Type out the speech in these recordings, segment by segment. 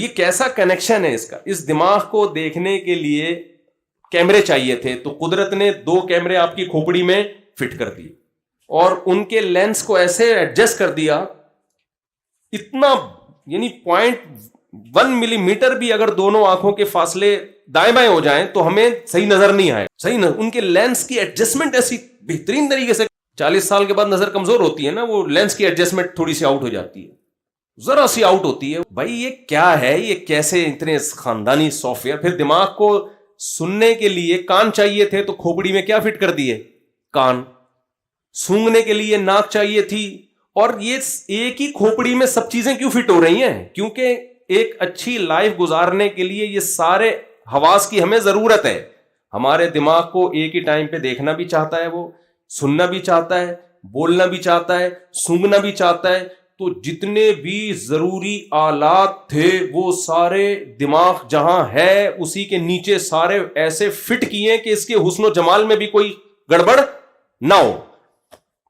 یہ کیسا کنیکشن ہے اس کا. اس دماغ کو دیکھنے کے لیے کیمرے چاہیے تھے تو قدرت نے 2 کیمرے آپ کی کھوپڑی میں فٹ کر دیے اور ان کے لینس کو ایسے ایڈجسٹ کر دیا, اتنا یعنی 0.1 ملی میٹر بھی اگر دونوں آنکھوں کے فاصلے دائیں بائیں ہو جائیں تو ہمیں صحیح نظر نہیں آئے. صحیح نہ ان کے لینس کی ایڈجسٹمنٹ ایسی بہترین طریقے سے. 40 سال کے بعد نظر کمزور ہوتی ہے نا, وہ لینس کی ایڈجسٹمنٹ تھوڑی سی آؤٹ ہو جاتی ہے, ذرا سی آؤٹ ہوتی ہے. بھائی یہ کیا ہے, یہ کیسے اتنے خاندانی سافٹ ویئر. پھر دماغ کو سننے کے لیے کان چاہیے تھے تو کھوپڑی میں کیا فٹ کر دیے, کان. سونگنے کے لیے ناک چاہیے تھی, اور یہ ایک ہی کھوپڑی میں سب چیزیں کیوں فٹ ہو رہی ہیں؟ کیونکہ ایک اچھی لائف گزارنے کے لیے یہ سارے حواس کی ہمیں ضرورت ہے. ہمارے دماغ کو ایک ہی ٹائم پہ دیکھنا بھی چاہتا ہے, وہ سننا بھی چاہتا ہے, بولنا بھی چاہتا ہے, سونگنا بھی چاہتا ہے. تو جتنے بھی ضروری آلات تھے وہ سارے دماغ جہاں ہے اسی کے نیچے سارے ایسے فٹ کیے کہ اس کے حسن و جمال میں بھی کوئی گڑبڑ نہ ہو.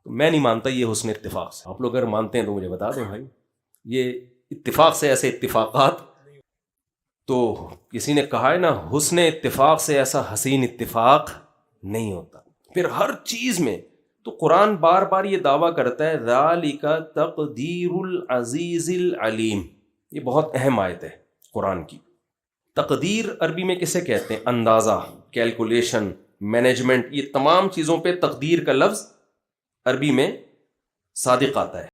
میں نہیں مانتا یہ حسن اتفاق سے. آپ لوگ اگر مانتے ہیں تو مجھے بتا دیں بھائی, یہ اتفاق سے ایسے اتفاقات. تو کسی نے کہا ہے نا, حسن اتفاق سے ایسا حسین اتفاق نہیں ہوتا. پھر ہر چیز میں تو قرآن بار بار یہ دعویٰ کرتا ہے ذالک تقدیر العزیز العلیم. یہ بہت اہم آیت ہے قرآن کی. تقدیر عربی میں کسے کہتے ہیں؟ اندازہ, کیلکولیشن, مینجمنٹ. یہ تمام چیزوں پہ تقدیر کا لفظ عربی میں صادق آتا ہے.